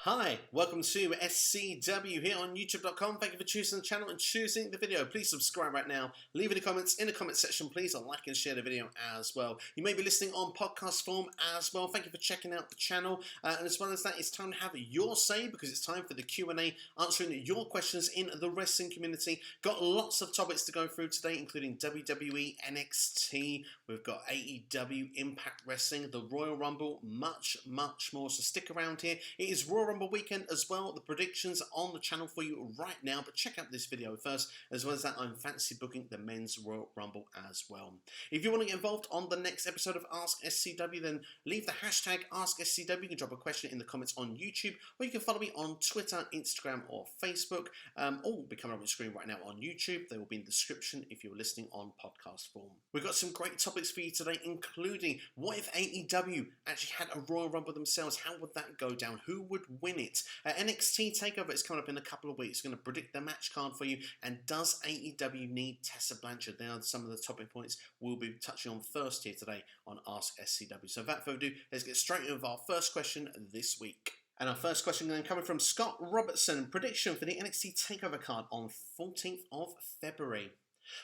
Hi, welcome to SCW here on YouTube.com. Thank you for choosing the channel and choosing the video. Please subscribe right now. Leave any comments in the comment section, please, and like and share the video as well. You may be listening on podcast form as well. Thank you for checking out the channel. And as well as that, it's time to have your say because it's time for the Q&A, answering your questions in the wrestling community. Got lots of topics to go through today, including WWE, NXT. We've got AEW, Impact Wrestling, the Royal Rumble, much more. So stick around here. It is Royal Rumble weekend as well. The predictions are on the channel for you right now, but check out this video first. As well as that, I'm fancy booking the men's Royal Rumble as well. If you want to get involved on the next episode of AskSCW, then leave the hashtag AskSCW. You can drop a question in the comments on YouTube, or you can follow me on Twitter, Instagram, or Facebook. All will be coming up on the screen right now on YouTube. They will be in the description if you're listening on podcast form. We've got some great topics for you today, including what if AEW actually had a Royal Rumble themselves? How would that go down? Who would win it? NXT TakeOver is coming up in a couple of weeks. Going to predict the match card for you. And does AEW need Tessa Blanchard? They are some of the topic points we'll be touching on first here today on AskSCW. So without further ado, let's get straight into our first question this week. And our first question then coming from Scott Robertson. Prediction for the NXT TakeOver card on 14th of February.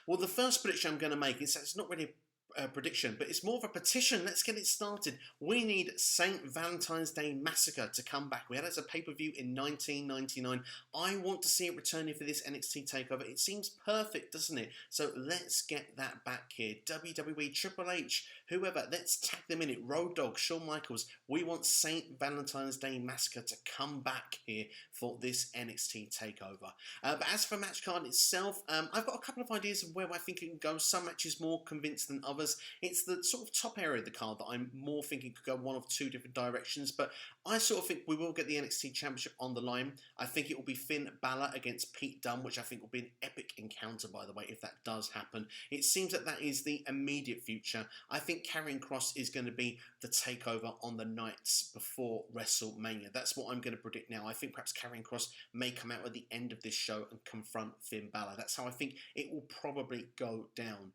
Well, the first prediction I'm going to make is it's not really a prediction, but it's more of a petition. Let's get it started. We need St. Valentine's Day Massacre to come back. We had it as a pay-per-view in 1999. I want to see it returning for this NXT TakeOver. It seems perfect, doesn't it? So let's get that back here. WWE, Triple H, whoever, let's tag them in it. Road Dogg, Shawn Michaels. We want St. Valentine's Day Massacre to come back here for this NXT TakeOver. But as for match card itself, I've got a couple of ideas of where I think it can go. Some matches more convinced than others. It's the sort of top area of the card that I'm more thinking could go one of two different directions, but I sort of think we will get the NXT Championship on the line. I think it will be Finn Balor against Pete Dunne, which I think will be an epic encounter, by the way, if that does happen. It seems that that is the immediate future. I think Karrion Kross is going to be the takeover on the nights before WrestleMania. That's what I'm going to predict now. I think perhaps Karrion Kross may come out at the end of this show and confront Finn Balor. That's how I think it will probably go down.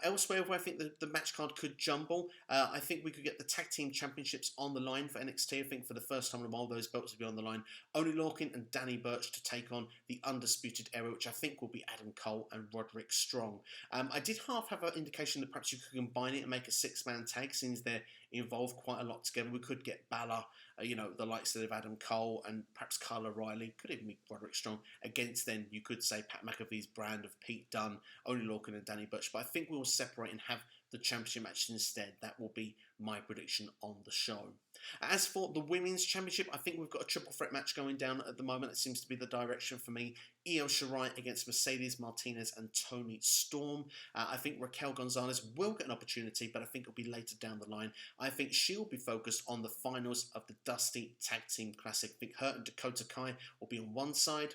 Elsewhere, where I think the match card could jumble. I think we could get the Tag Team Championships on the line for NXT. I think for the first time in a while, those belts will be on the line. Oney Lorcan and Danny Burch to take on the Undisputed Era, which I think will be Adam Cole and Roderick Strong. I did half have an indication that perhaps you could combine it and make a six-man tag, since they're involved quite a lot together. We could get Balor, the likes of Adam Cole and perhaps Kyle O'Reilly, could even be Roderick Strong, against then you could say Pat McAfee's brand of Pete Dunne, Oney Lorcan and Danny Burch. But I think we'll separate and have the championship match instead. That will be my prediction on the show. As for the women's championship, I think we've got a triple threat match going down at the moment. It seems to be the direction for me. Io Shirai against Mercedes Martinez and Toni Storm. I think Raquel Gonzalez will get an opportunity, but I think it'll be later down the line. I think she'll be focused on the finals of the Dusty Tag Team Classic. I think her and Dakota Kai will be on one side.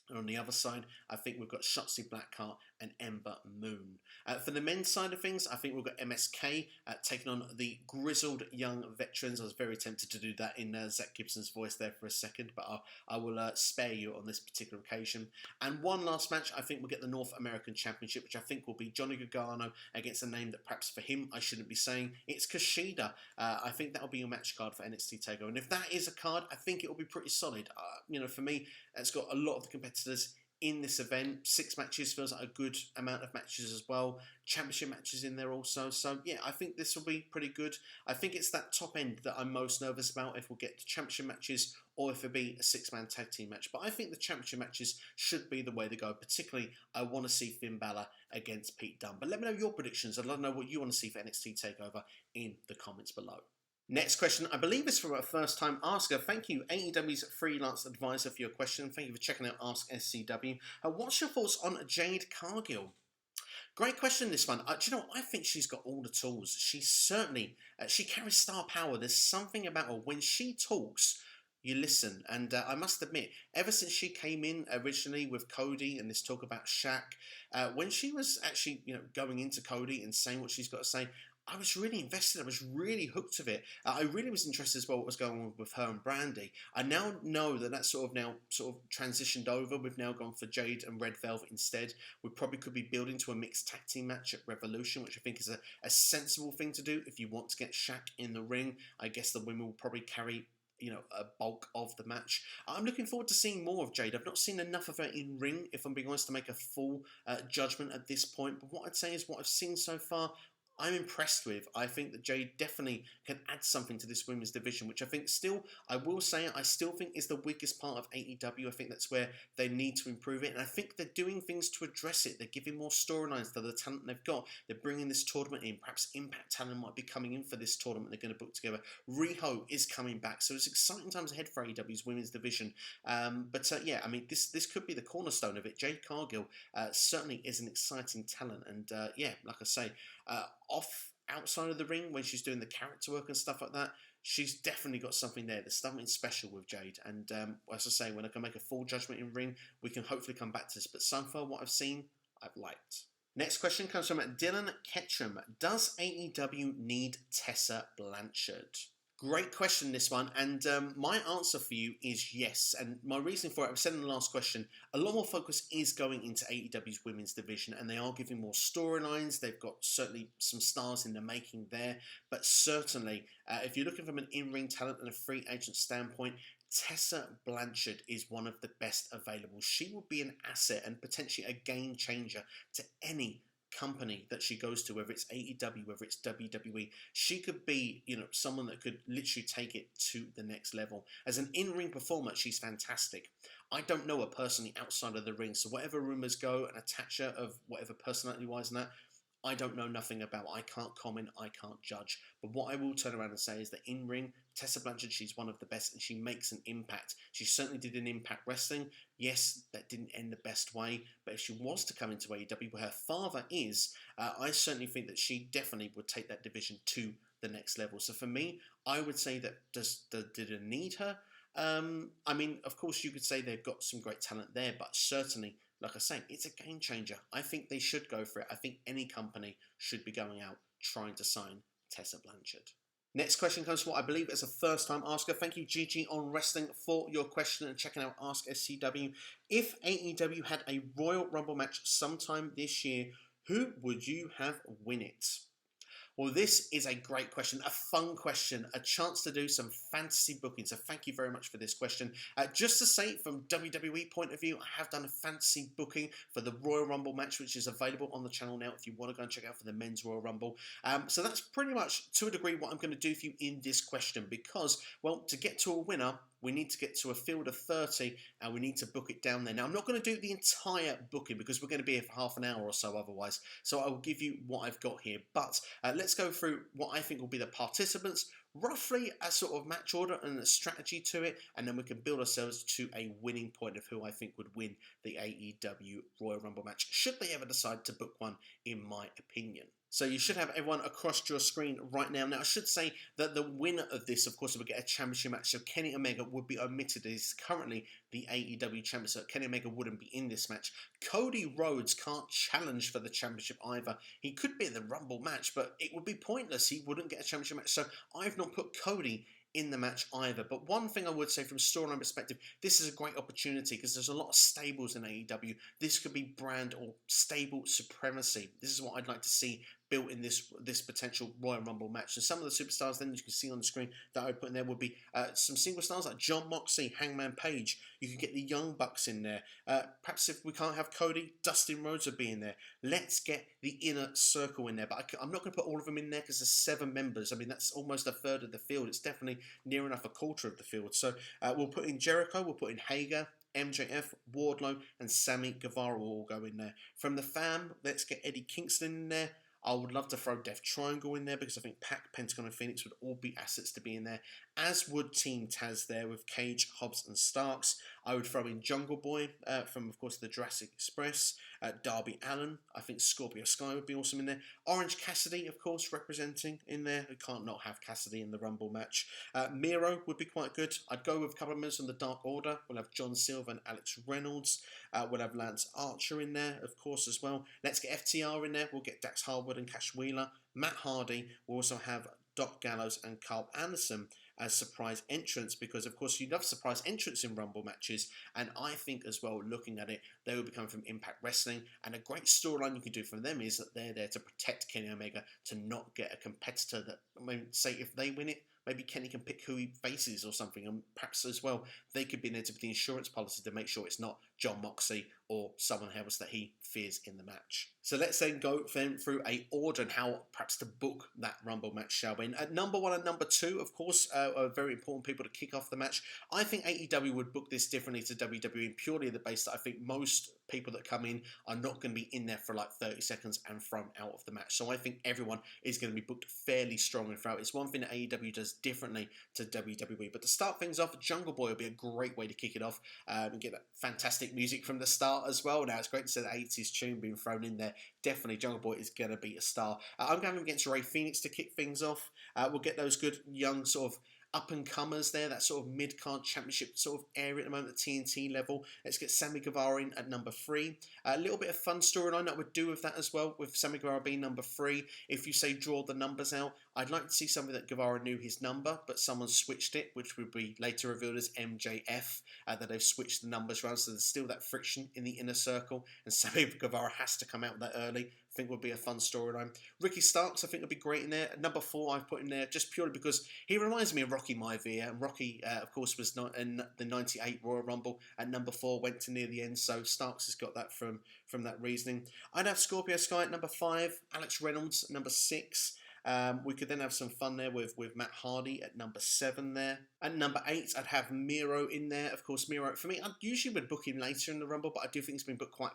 And on the other side, I think we've got Shotzi Blackheart and Ember Moon. For the men's side of things, I think we've got MSK taking on the grizzled young veterans. I was very tempted to do that in Zach Gibson's voice there for a second, but I will spare you on this particular occasion. And one last match, I think we'll get the North American Championship, which I think will be Johnny Gargano against a name that perhaps for him I shouldn't be saying. It's Kushida. I think that'll be your match card for NXT TakeOver. And if that is a card, I think it'll be pretty solid. For me, it's got a lot of the competitors in this event. 6 matches feels like a good amount of matches as well. Championship matches in there also. So yeah, I think this will be pretty good. I think it's that top end that I'm most nervous about, if we'll get to championship matches or if it'll be a 6-man tag team match. But I think the championship matches should be the way to go. Particularly, I want to see Finn Balor against Pete Dunne. But let me know your predictions. I'd love to know what you want to see for NXT TakeOver in the comments below. Next question, I believe, is from a first-time asker. Thank you, AEW's freelance advisor, for your question. Thank you for checking out AskSCW. What's your thoughts on Jade Cargill? Great question, this one. Do you know what? I think she's got all the tools. She's certainly, she carries star power. There's something about her. When she talks, you listen. And I must admit, ever since she came in originally with Cody and this talk about Shaq, when she was actually, going into Cody and saying what she's got to say, I was really invested. I was really hooked of it. I really was interested as well what was going on with her and Brandy. I now know that that's sort of transitioned over. We've now gone for Jade and Red Velvet instead. We probably could be building to a mixed tag team match at Revolution, which I think is a sensible thing to do if you want to get Shaq in the ring. I guess the women will probably carry a bulk of the match. I'm looking forward to seeing more of Jade. I've not seen enough of her in ring, if I'm being honest, to make a full judgment at this point. But what I'd say is what I've seen so far, I'm impressed with. I think that Jade definitely can add something to this women's division, which I think still, I will say, I still think is the weakest part of AEW. I think that's where they need to improve it. And I think they're doing things to address it. They're giving more storylines to the talent they've got. They're bringing this tournament in. Perhaps Impact talent might be coming in for this tournament they're going to book together. Riho is coming back. So it's exciting times ahead for AEW's women's division. Yeah, I mean, this could be the cornerstone of it. Jade Cargill certainly is an exciting talent. And yeah, like I say, outside of the ring, when she's doing the character work and stuff like that, she's definitely got something there. There's something special with Jade. And as I say, when I can make a full judgment in ring, we can hopefully come back to this. But so far, what I've seen, I've liked. Next question comes from Dylan Ketchum. Does AEW need Tessa Blanchard? Great question, this one, and my answer for you is yes. And my reason for it, I've said in the last question, a lot more focus is going into AEW's women's division, and they are giving more storylines. They've got certainly some stars in the making there, but certainly, if you're looking from an in-ring talent and a free agent standpoint, Tessa Blanchard is one of the best available. She will be an asset and potentially a game changer to any company that she goes to, whether it's AEW, whether it's WWE. She could be, someone that could literally take it to the next level. As an in-ring performer, she's fantastic. I don't know her personally outside of the ring, so whatever rumors go and attach her of whatever personality-wise and that, I don't know nothing about. I can't comment, I can't judge. But what I will turn around and say is that in ring, Tessa Blanchard, she's one of the best and she makes an impact. She certainly did in Impact Wrestling. Yes, that didn't end the best way, but if she was to come into AEW where her father is, I certainly think that she definitely would take that division to the next level. So for me, I would say that did it need her? I mean, of course you could say they've got some great talent there, but certainly, like I say, it's a game changer. I think they should go for it. I think any company should be going out trying to sign Tessa Blanchard. Next question comes from what I believe is a first-time asker. Thank you, GG on Wrestling, for your question and checking out AskSCW. If AEW had a Royal Rumble match sometime this year, who would you have win it? Well, this is a great question, a fun question, a chance to do some fantasy booking. So thank you very much for this question. Just to say, from WWE point of view, I have done a fantasy booking for the Royal Rumble match, which is available on the channel now if you want to go and check out for the Men's Royal Rumble. So that's pretty much, to a degree, what I'm going to do for you in this question because, well, to get to a winner, we need to get to a field of 30 and we need to book it down there. Now, I'm not going to do the entire booking because we're going to be here for half an hour or so otherwise. So I will give you what I've got here. But let's go through what I think will be the participants, roughly a sort of match order and a strategy to it, and then we can build ourselves to a winning point of who I think would win the AEW Royal Rumble match, should they ever decide to book one, in my opinion. So you should have everyone across your screen right now. Now, I should say that the winner of this, of course, will get a championship match. So Kenny Omega would be omitted. He's currently the AEW champion, so Kenny Omega wouldn't be in this match. Cody Rhodes can't challenge for the championship either. He could be in the Rumble match, but it would be pointless. He wouldn't get a championship match. So I've not put Cody in the match either. But one thing I would say from storyline perspective, this is a great opportunity because there's a lot of stables in AEW. This could be brand or stable supremacy. This is what I'd like to see built in this potential Royal Rumble match. And some of the superstars then you can see on the screen that I would put in there would be some single stars like Jon Moxley, Hangman Page. You could get the Young Bucks in there. Perhaps if we can't have Cody, Dustin Rhodes would be in there. Let's get the Inner Circle in there. But I'm not going to put all of them in there because there's 7 members. I mean, that's almost a third of the field. It's definitely near enough a quarter of the field. So we'll put in Jericho, we'll put in Hager, MJF, Wardlow, and Sammy Guevara will all go in there. From the fam, let's get Eddie Kingston in there. I would love to throw Death Triangle in there because I think Pac, Pentagon, and Phoenix would all be assets to be in there, as would Team Taz there with Cage, Hobbs, and Starks. I would throw in Jungle Boy from, of course, the Jurassic Express. Darby Allin. I think Scorpio Sky would be awesome in there. Orange Cassidy, of course, representing in there. We can't not have Cassidy in the Rumble match. Miro would be quite good. I'd go with a couple of members from the Dark Order. We'll have John Silver and Alex Reynolds. We'll have Lance Archer in there, of course, as well. Let's get FTR in there. We'll get Dax Harwood and Cash Wheeler. Matt Hardy. We'll also have Doc Gallows and Carl Anderson as surprise entrants because, of course, you love surprise entrants in Rumble matches. And I think as well, looking at it, they will be coming from Impact Wrestling. And a great storyline you can do from them is that they're there to protect Kenny Omega to not get a competitor that, I mean, say if they win it, maybe Kenny can pick who he faces or something, and perhaps as well they could be in there with the insurance policy to make sure it's not Jon Moxley or someone else that he fears in the match. So let's then go through a order and how perhaps to book that Rumble match, shall we? And at number 1 and number 2, of course, are very important people to kick off the match. I think AEW would book this differently to WWE purely on the basis that I think most people that come in are not going to be in there for like 30 seconds and thrown out of the match. So I think everyone is going to be booked fairly strongly throughout. It's one thing that AEW does differently to WWE. But to start things off, Jungle Boy will be a great way to kick it off and get that fantastic music from the start as well. Now, it's great to see the 80s tune being thrown in there. Definitely, Jungle Boy is going to be a star. I'm going against Rey Fenix to kick things off. We'll get those good young sort of up-and-comers there, that sort of mid-card championship sort of area at the moment, the TNT level. Let's get Sammy Guevara in at number 3. A little bit of fun storyline that would do with that as well, with Sammy Guevara being number 3. If you say draw the numbers out, I'd like to see something that Guevara knew his number, but someone switched it, which would be later revealed as MJF, that they've switched the numbers around, so there's still that friction in the inner circle, and Sammy Guevara has to come out that early. I think would be a fun storyline. Ricky Starks, I think, would be great in there. Number 4, I've put in there just purely because he reminds me of Rocky Maivia. And Rocky, of course, was not in the '98 Royal Rumble at number 4, went to near the end. So Starks has got that from that reasoning. I'd have Scorpio Sky at number 5, Alex Reynolds at number 6. We could then have some fun there with Matt Hardy at number 7 there. At number 8, I'd have Miro in there. Of course, Miro, for me, I usually would book him later in the Rumble, but I do think he's been booked quite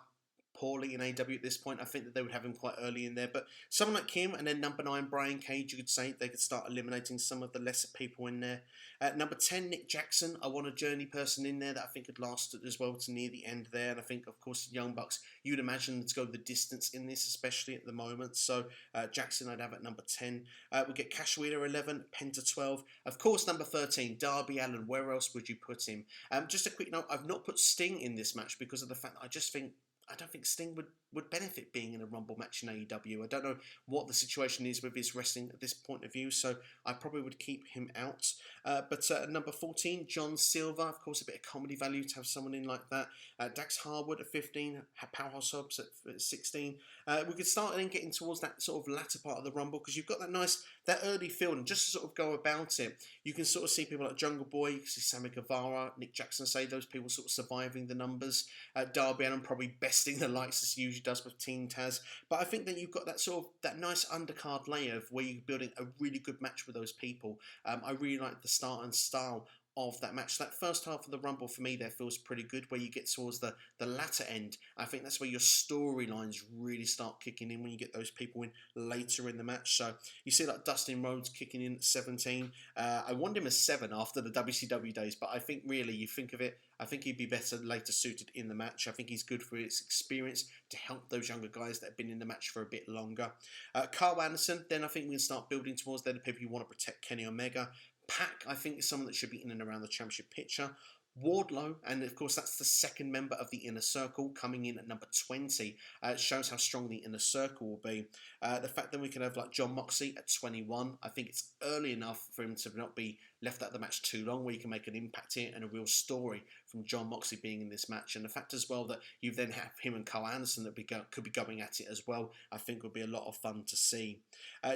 poorly in AEW at this point. I think that they would have him quite early in there, but someone like him, and then number 9, Brian Cage, you could say they could start eliminating some of the lesser people in there. At number 10, Nick Jackson, I want a journey person in there that I think could last as well to near the end there, and I think, of course, Young Bucks, you'd imagine to go the distance in this, especially at the moment, so Jackson I'd have at number 10. We'll get Cash Wheeler 11, Penta 12, of course number 13, Darby Allin, where else would you put him? Just a quick note, I've not put Sting in this match because of the fact that I don't think Sting would benefit being in a Rumble match in AEW. I don't know what the situation is with his wrestling at this point of view, so I probably would keep him out. But at number 14, John Silver, of course, a bit of comedy value to have someone in like that. Dax Harwood at 15, Powerhouse Hobbs at 16. We could start then getting towards that sort of latter part of the Rumble because you've got that early field, and just to sort of go about it, you can sort of see people like Jungle Boy, you can see Sammy Guevara, Nick Jackson, say those people sort of surviving the numbers. Darby Allin probably besting the likes as he usually does with Team Taz. But I think that you've got that nice undercard layer of where you're building a really good match with those people. I really like the start and style of that match. That first half of the Rumble for me there feels pretty good. Where you get towards the latter end, I think that's where your storylines really start kicking in when you get those people in later in the match. So you see like Dustin Rhodes kicking in at 17. I wanted him as 7 after the WCW days, but I think really you think of it, I think he'd be better later suited in the match. I think he's good for his experience to help those younger guys that have been in the match for a bit longer. Carl Anderson, then I think we can start building towards the people you want to protect Kenny Omega. Pac, I think, is someone that should be in and around the championship picture. Wardlow, and of course that's the second member of the Inner Circle, coming in at number 20. It shows how strong the Inner Circle will be. The fact that we can have like Jon Moxley at 21, I think it's early enough for him to not be left out of the match too long, where you can make an impact here and a real story from Jon Moxley being in this match. And the fact as well that you then have him and Carl Anderson that could be going at it as well, I think would be a lot of fun to see.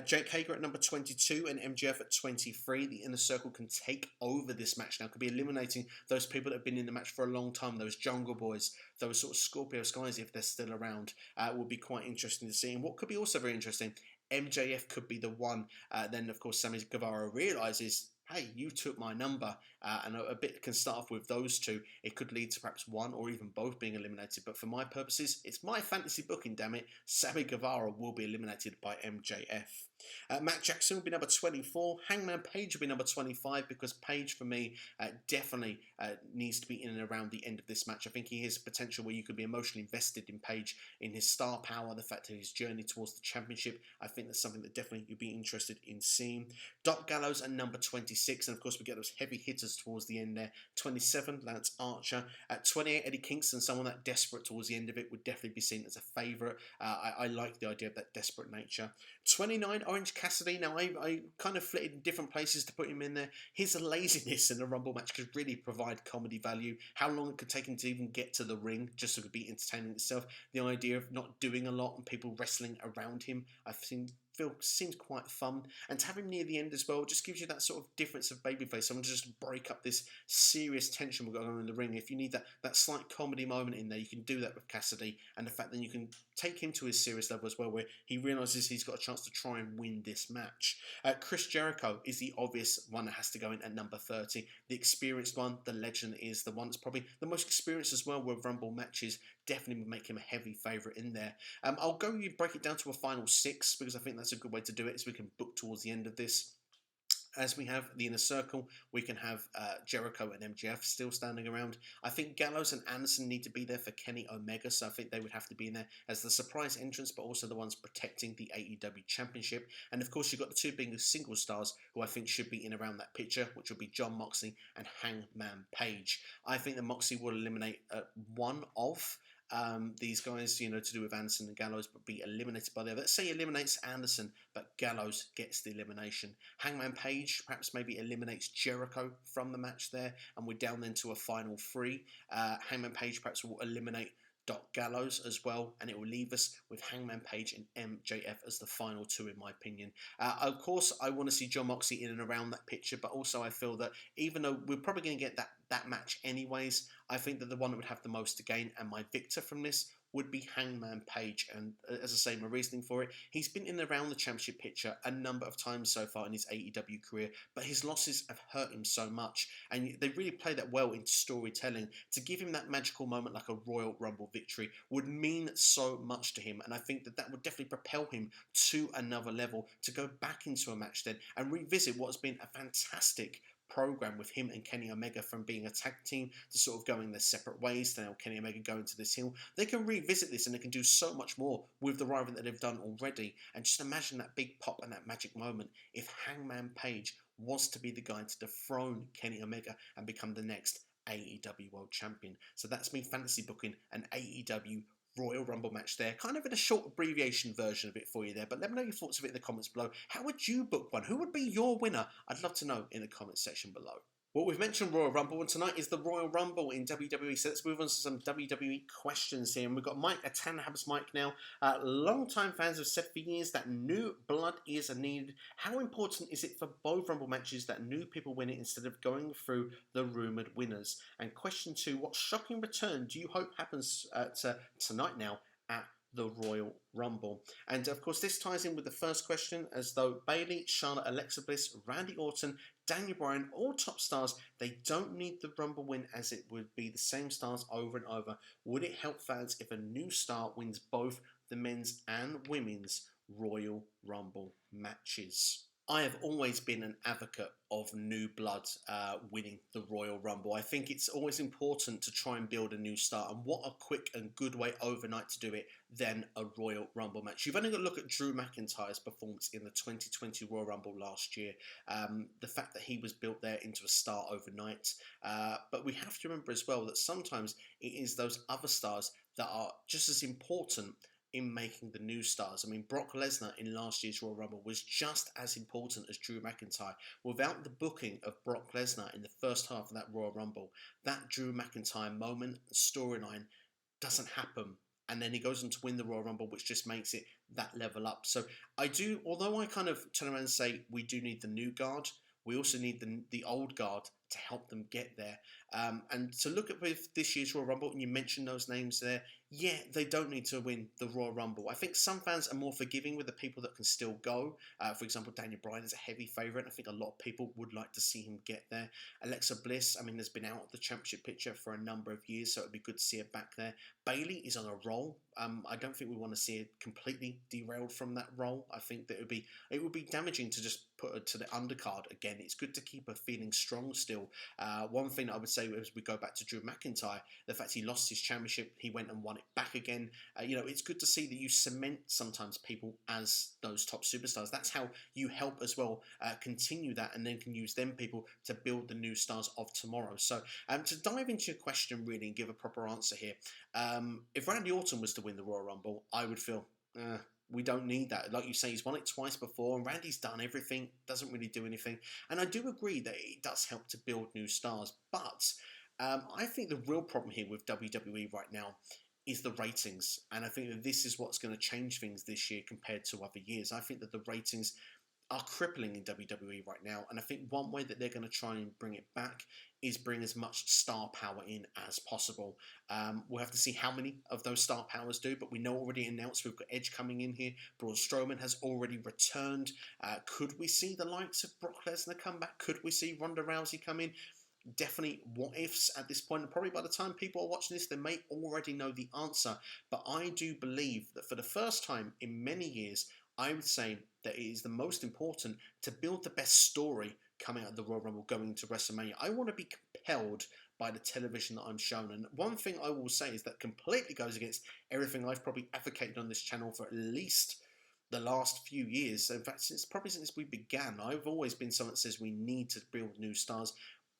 Jake Hager at number 22 and MJF at 23. The Inner Circle can take over this match now, could be eliminating those people that have been in the match for a long time, those Jungle Boys, those sort of Scorpio Skies, if they're still around, will be quite interesting to see. And what could be also very interesting, MJF could be the one, then of course Sammy Guevara realises, hey, you took my number, and a bit can start off with those two. It could lead to perhaps one or even both being eliminated, but for my purposes, it's my fantasy booking, damn it. Sammy Guevara will be eliminated by MJF. Matt Jackson will be number 24. Hangman Page will be number 25 because Page, for me, definitely needs to be in and around the end of this match. I think he has potential where you could be emotionally invested in Page, in his star power, the fact of his journey towards the championship. I think that's something that definitely you'd be interested in seeing. Doc Gallows at number 26, and of course we get those heavy hitters towards the end there. 27, Lance Archer. At 28, Eddie Kingston, someone that desperate towards the end of it, would definitely be seen as a favourite. I like the idea of that desperate nature. 29, Orange Cassidy. Now, I kind of flitted in different places to put him in there. His laziness in a Rumble match could really provide comedy value. How long it could take him to even get to the ring, just so it could be entertaining itself. The idea of not doing a lot and people wrestling around him, I feel feel seems quite fun. And to have him near the end as well just gives you that sort of difference of babyface. Someone to just break up this serious tension we've got going on in the ring. If you need that slight comedy moment in there, you can do that with Cassidy. And the fact that you can take him to his serious level as well, where he realises he's got a chance to try and win this match. Chris Jericho is the obvious one that has to go in at number 30. The experienced one, the legend, is the one that's probably the most experienced as well with Rumble matches. Definitely would make him a heavy favourite in there. I'll break it down to a final 6 because I think that's a good way to do it, so we can book towards the end of this. As we have the Inner Circle, we can have Jericho and MJF still standing around. I think Gallows and Anderson need to be there for Kenny Omega, so I think they would have to be in there as the surprise entrance, but also the ones protecting the AEW Championship. And of course, you've got the two being single stars who I think should be in around that picture, which will be Jon Moxley and Hangman Page. I think that Moxley will eliminate one of these guys, to do with Anderson and Gallows, but be eliminated by the other. Let's say he eliminates Anderson, but Gallows gets the elimination. Hangman Page perhaps maybe eliminates Jericho from the match there, and we're down then to a final 3. Hangman Page perhaps will eliminate Doc Gallows as well, and it will leave us with Hangman Page and MJF as the final 2, in my opinion. Of course, I want to see Jon Moxley in and around that picture, but also I feel that even though we're probably going to get that match anyways, I think that the one that would have the most to gain, and my victor from this, would be Hangman Page. And as I say, my reasoning for it, he's been in and around the championship picture a number of times so far in his AEW career, but his losses have hurt him so much, and they really play that well into storytelling. To give him that magical moment like a Royal Rumble victory would mean so much to him, and I think that would definitely propel him to another level, to go back into a match then and revisit what has been a fantastic program with him and Kenny Omega, from being a tag team to sort of going their separate ways to now Kenny Omega going to this heel. They can revisit this and they can do so much more with the rivalry that they've done already. And just imagine that big pop and that magic moment if Hangman Page was to be the guy to dethrone Kenny Omega and become the next AEW World Champion. So that's me fantasy booking an AEW Royal Rumble match there, kind of in a short abbreviation version of it for you there, but let me know your thoughts of it in the comments below. How would you book one? Who would be your winner? I'd love to know in the comments section below. Well, we've mentioned Royal Rumble, and tonight is the Royal Rumble in WWE, so let's move on to some WWE questions here. And we've got Mike, a Tanhabs Mike now. Long-time fans have said for years that new blood is needed. How important is it for both Rumble matches that new people win it instead of going through the rumoured winners? And question 2, what shocking return do you hope happens tonight now at the Royal Rumble? And of course this ties in with the first question, as though Bayley, Charlotte, Alexa Bliss, Randy Orton, Daniel Bryan, all top stars, they don't need the Rumble win, as it would be the same stars over and over. Would it help fans if a new star wins both the men's and women's Royal Rumble matches? I have always been an advocate of new blood winning the Royal Rumble. I think it's always important to try and build a new star, and what a quick and good way overnight to do it than a Royal Rumble match. You've only got to look at Drew McIntyre's performance in the 2020 Royal Rumble last year. The fact that he was built there into a star overnight. But we have to remember as well that sometimes it is those other stars that are just as important in making the new stars. I mean, Brock Lesnar in last year's Royal Rumble was just as important as Drew McIntyre. Without the booking of Brock Lesnar in the first half of that Royal Rumble, that Drew McIntyre moment, storyline, doesn't happen. And then he goes on to win the Royal Rumble, which just makes it that level up. So I do, although I kind of turn around and say we do need the new guard, we also need the old guard to help them get there. And to look at with this year's Royal Rumble, and you mentioned those names there, yeah, they don't need to win the Royal Rumble. I think some fans are more forgiving with the people that can still go. For example, Daniel Bryan is a heavy favourite. I think a lot of people would like to see him get there. Alexa Bliss, I mean, has been out of the championship picture for a number of years, so it would be good to see her back there. Bayley is on a roll. I don't think we want to see her completely derailed from that role. I think that it would be damaging to just put her to the undercard again. It's good to keep her feeling strong still. One thing I would say as we go back to Drew McIntyre, the fact he lost his championship, he went and won it back again. It's good to see that you cement sometimes people as those top superstars. That's how you help as well continue that, and then can use them people to build the new stars of tomorrow. So to dive into your question really and give a proper answer here, if Randy Orton was to win the Royal Rumble, I would feel we don't need that. Like you say, he's won it twice before, and Randy's done everything, doesn't really do anything. And I do agree that it does help to build new stars, but I think the real problem here with WWE right now is the ratings. And I think that this is what's going to change things this year compared to other years. I think that the ratings are crippling in WWE right now, and I think one way that they're going to try and bring it back is bring as much star power in as possible. We'll have to see how many of those star powers do, but we know already announced we've got Edge coming in here. Braun Strowman has already returned. Could we see the likes of Brock Lesnar come back? Could we see Ronda Rousey come in? Definitely what ifs at this point, and probably by the time people are watching this they may already know the answer, but I do believe that for the first time in many years I would say that it is the most important to build the best story coming out of the Royal Rumble going into WrestleMania. I want to be compelled by the television that I'm shown, and one thing I will say is that completely goes against everything I've probably advocated on this channel for at least the last few years. So in fact, probably since we began, I've always been someone that says we need to build new stars.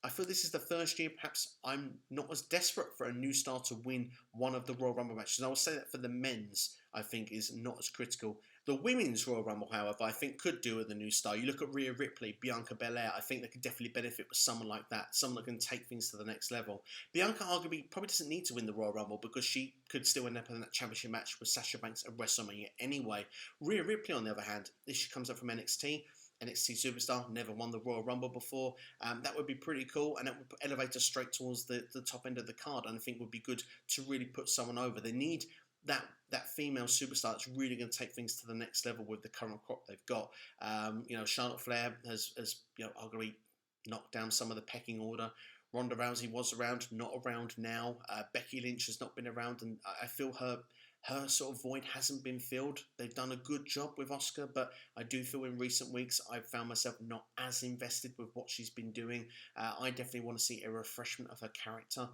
I feel this is the first year perhaps I'm not as desperate for a new star to win one of the Royal Rumble matches. And I will say that for the men's, I think, is not as critical. The women's Royal Rumble, however, I think could do with a new star. You look at Rhea Ripley, Bianca Belair, I think they could definitely benefit with someone like that, someone that can take things to the next level. Bianca arguably probably doesn't need to win the Royal Rumble because she could still end up in that championship match with Sasha Banks at WrestleMania anyway. Rhea Ripley, on the other hand, if she comes up from NXT superstar, never won the Royal Rumble before. That would be pretty cool, and it would elevate her straight towards the top end of the card, and I think would be good to really put someone over. They need that female superstar that's really going to take things to the next level with the current crop they've got. Charlotte Flair has arguably knocked down some of the pecking order. Ronda Rousey was around, not around now. Becky Lynch has not been around, and I feel her sort of void hasn't been filled. They've done a good job with Asuka, but I do feel in recent weeks I've found myself not as invested with what she's been doing. I definitely want to see a refreshment of her character.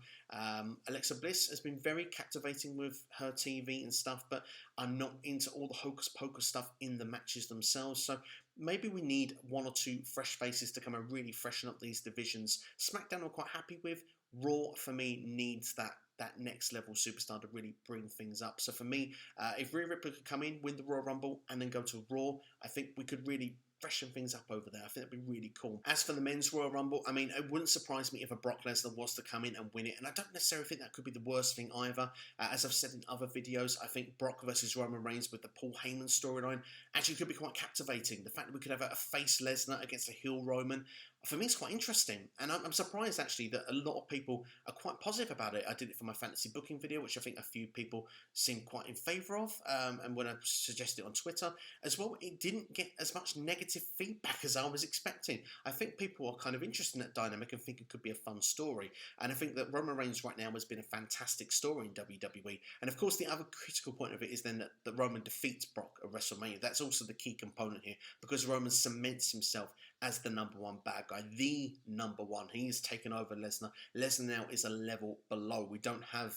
Alexa Bliss has been very captivating with her TV and stuff, but I'm not into all the hocus pocus stuff in the matches themselves. So maybe we need one or two fresh faces to come and really freshen up these divisions. SmackDown I'm quite happy with. Raw, for me, needs that next level superstar to really bring things up. So for me, if Rhea Ripley could come in, win the Royal Rumble, and then go to Raw, I think we could really freshen things up over there. I think that'd be really cool. As for the men's Royal Rumble, I mean, it wouldn't surprise me if a Brock Lesnar was to come in and win it, and I don't necessarily think that could be the worst thing either. As I've said in other videos, I think Brock versus Roman Reigns with the Paul Heyman storyline actually could be quite captivating. The fact that we could have a face Lesnar against a heel Roman, for me, it's quite interesting, and I'm surprised actually that a lot of people are quite positive about it. I did it for my fantasy booking video, which I think a few people seem quite in favour of, and when I suggested it on Twitter as well, it didn't get as much negative feedback as I was expecting. I think people are kind of interested in that dynamic and think it could be a fun story, and I think that Roman Reigns right now has been a fantastic story in WWE, and of course the other critical point of it is then that Roman defeats Brock at WrestleMania. That's also the key component here, because Roman cements himself as the number one bad guy, the number one. He's taken over Lesnar. Lesnar now is a level below. We don't have,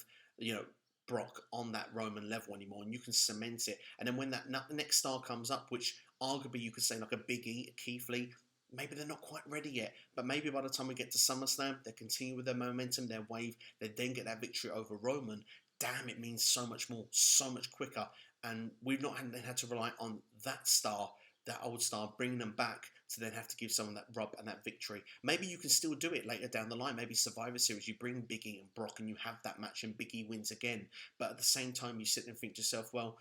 Brock on that Roman level anymore, and you can cement it. And then when that next star comes up, which arguably you could say like a Big E, a Keith Lee, maybe they're not quite ready yet, but maybe by the time we get to SummerSlam, they continue with their momentum, their wave, they then get that victory over Roman. Damn, it means so much more, so much quicker, and we've not had to rely on that star, that old star, bringing them back to then have to give someone that rub and that victory. Maybe you can still do it later down the line. Maybe Survivor Series, you bring Big E and Brock and you have that match and Big E wins again. But at the same time, you sit and think to yourself, well,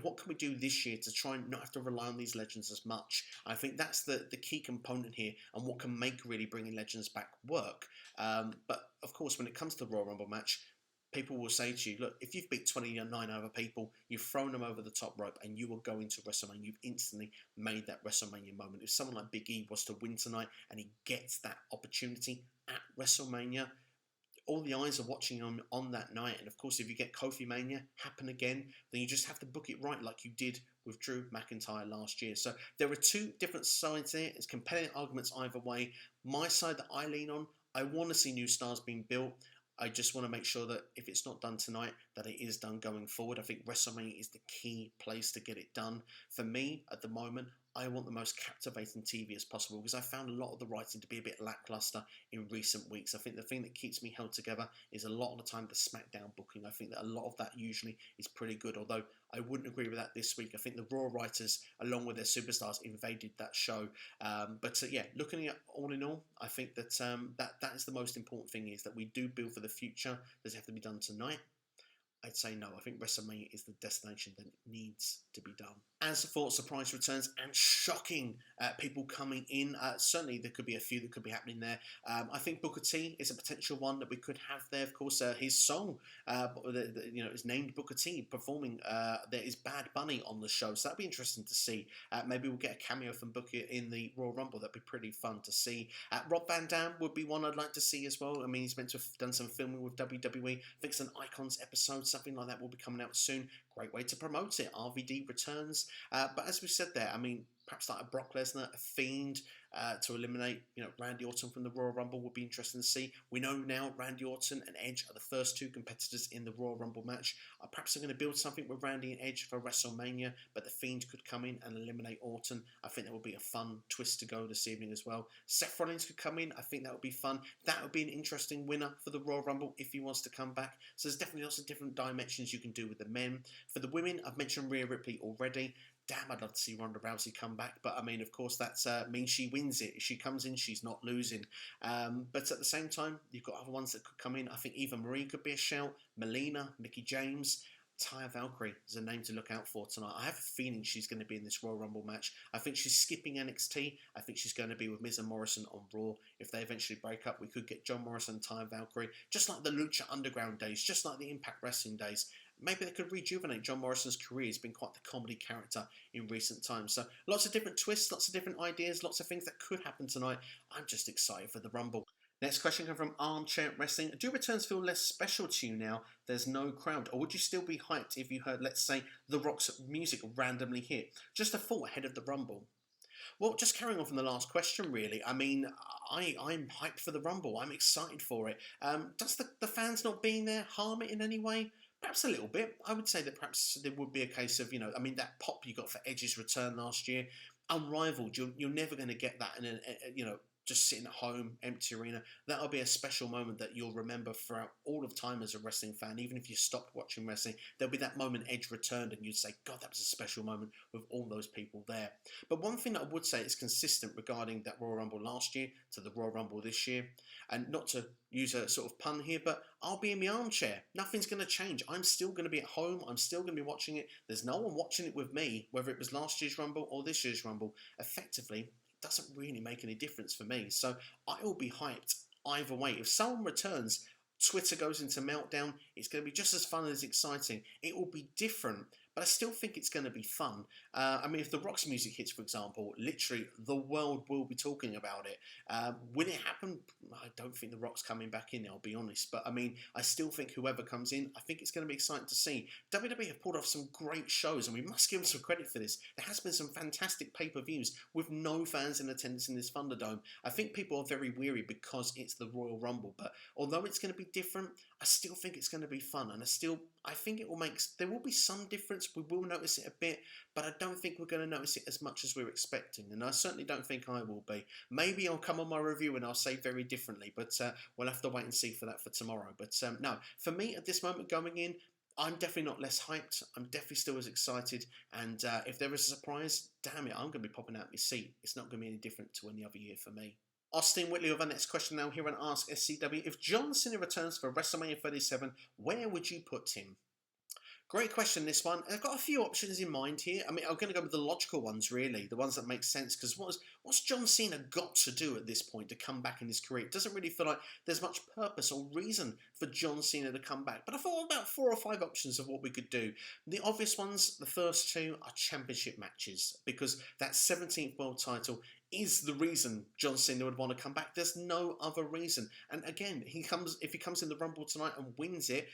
what can we do this year to try and not have to rely on these legends as much? I think that's the key component here, and what can make really bringing legends back work. But of course, when it comes to the Royal Rumble match, people will say to you, look, if you've beat 29 other people, you've thrown them over the top rope, and you are going to WrestleMania, you've instantly made that WrestleMania moment. If someone like Big E was to win tonight and he gets that opportunity at WrestleMania, all the eyes are watching him on that night. And of course, if you get Kofi Mania happen again, then you just have to book it right like you did with Drew McIntyre last year. So there are two different sides here. It's compelling arguments either way. My side that I lean on, I want to see new stars being built. I just want to make sure that if it's not done tonight, that it is done going forward. I think WrestleMania is the key place to get it done. For me, at the moment, I want the most captivating TV as possible, because I found a lot of the writing to be a bit lackluster in recent weeks. I think the thing that keeps me held together is a lot of the time the SmackDown booking. I think that a lot of that usually is pretty good, although I wouldn't agree with that this week. I think the Raw writers, along with their superstars, invaded that show. But looking at all in all, I think that that is the most important thing, is that we do build for the future. Does it have to be done tonight? I'd say no. I think WrestleMania is the destination that needs to be done. As for surprise returns and shocking people coming in, certainly there could be a few that could be happening there. I think Booker T is a potential one that we could have there. Of course, his song, is named Booker T, performing. There is Bad Bunny on the show, so that'd be interesting to see. Maybe we'll get a cameo from Booker in the Royal Rumble. That'd be pretty fun to see. Rob Van Dam would be one I'd like to see as well. I mean, he's meant to have done some filming with WWE. I think it's an Icons episode, something like that will be coming out soon. Great way to promote it. RVD returns. But as we said there, I mean, perhaps like a Brock Lesnar, a Fiend to eliminate, Randy Orton from the Royal Rumble would be interesting to see. We know now Randy Orton and Edge are the first two competitors in the Royal Rumble match. Perhaps they're going to build something with Randy and Edge for WrestleMania, but the Fiend could come in and eliminate Orton. I think that would be a fun twist to go this evening as well. Seth Rollins could come in. I think that would be fun. That would be an interesting winner for the Royal Rumble if he wants to come back. So there's definitely lots of different dimensions you can do with the men. For the women, I've mentioned Rhea Ripley already. Damn, I'd love to see Ronda Rousey come back, but I mean, of course, that means she wins it. If she comes in, she's not losing. But at the same time, you've got other ones that could come in. I think Eva Marie could be a shout. Melina, Mickie James, Taya Valkyrie is a name to look out for tonight. I have a feeling she's going to be in this Royal Rumble match. I think she's skipping NXT. I think she's going to be with Miz and Morrison on Raw. If they eventually break up, we could get John Morrison and Taya Valkyrie, just like the Lucha Underground days, just like the Impact Wrestling days. Maybe they could rejuvenate John Morrison's career. He's been quite the comedy character in recent times. So lots of different twists, lots of different ideas, lots of things that could happen tonight. I'm just excited for the Rumble. Next question comes from Armchair Wrestling. Do returns feel less special to you now there's no crowd? Or would you still be hyped if you heard, let's say, The Rock's music randomly hit? Just a thought ahead of the Rumble. Well, just carrying on from the last question, really. I mean, I'm hyped for the Rumble. I'm excited for it. Does the fans not being there harm it in any way? Perhaps a little bit. I would say that perhaps there would be a case of, I mean, that pop you got for Edge's return last year, unrivaled. You're never going to get that in just sitting at home, empty arena. That'll be a special moment that you'll remember throughout all of time as a wrestling fan. Even if you stopped watching wrestling, there'll be that moment Edge returned and you'd say, God, that was a special moment with all those people there. But one thing that I would say is consistent regarding that Royal Rumble last year to the Royal Rumble this year, and not to use a sort of pun here, but I'll be in my armchair. Nothing's going to change. I'm still going to be at home. I'm still going to be watching it. There's no one watching it with me, whether it was last year's Rumble or this year's Rumble. Effectively, doesn't really make any difference for me. So I will be hyped either way. If someone returns, Twitter goes into meltdown, it's going to be just as fun as exciting. It will be different, but I still think it's going to be fun. I mean, if The Rock's music hits, for example, literally the world will be talking about it. Will it happen? I don't think The Rock's coming back in, I'll be honest. But I mean, I still think whoever comes in, I think it's going to be exciting to see. WWE have pulled off some great shows, and we must give them some credit for this. There has been some fantastic pay-per-views with no fans in attendance in this Thunderdome. I think people are very weary because it's the Royal Rumble. But although it's going to be different, I still think it's going to be fun. And I think it will there will be some difference. We will notice it a bit, but I don't think we're going to notice it as much as we're expecting. And I certainly don't think I will be. Maybe I'll come on my review and I'll say very differently, but we'll have to wait and see for that for tomorrow. But no, for me at this moment going in, I'm definitely not less hyped. I'm definitely still as excited. And if there is a surprise, damn it, I'm going to be popping out my seat. It's not going to be any different to any other year for me. Austin Whitley with our next question now here on AskSCW. If John Cena returns for WrestleMania 37, where would you put him? Great question, this one. I've got a few options in mind here. I mean, I'm going to go with the logical ones, really, the ones that make sense, because what's John Cena got to do at this point to come back in his career? It doesn't really feel like there's much purpose or reason for John Cena to come back. But I thought about 4 or 5 options of what we could do. The obvious ones, the first 2, are championship matches, because that 17th world title is the reason John Cena would want to come back. There's no other reason. And again, if he comes in the Rumble tonight and wins it,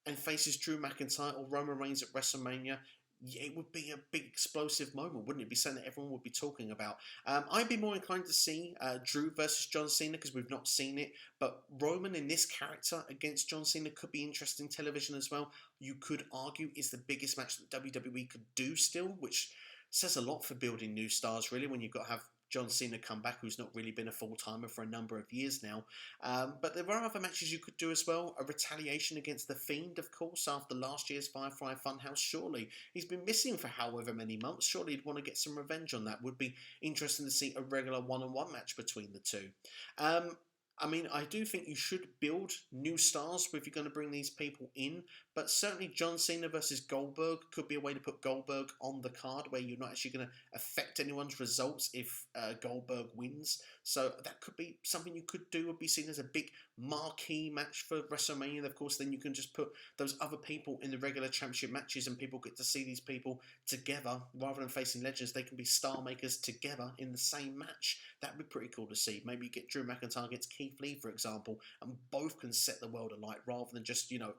and faces Drew McIntyre or Roman Reigns at WrestleMania, it would be a big explosive moment, wouldn't it? Be something that everyone would be talking about. I'd be more inclined to see Drew versus John Cena because we've not seen it, but Roman in this character against John Cena could be interesting television as well. You could argue is the biggest match that WWE could do still, which says a lot for building new stars, really, when you've got to have John Cena come back, who's not really been a full-timer for a number of years now. But there are other matches you could do as well. A retaliation against The Fiend, of course, after last year's Firefly Funhouse. Surely he's been missing for however many months. Surely he'd want to get some revenge on that. Would be interesting to see a regular one-on-one match between the two. I mean, I do think you should build new stars if you're going to bring these people in, but certainly John Cena versus Goldberg could be a way to put Goldberg on the card where you're not actually going to affect anyone's results if Goldberg wins. So that could be something you could do, would be seen as a big marquee match for WrestleMania. Of course, then you can just put those other people in the regular championship matches and people get to see these people together rather than facing legends. They can be star makers together in the same match. That would be pretty cool to see. Maybe you get Drew McIntyre against Keith Lee, for example, and both can set the world alight rather than just, you know,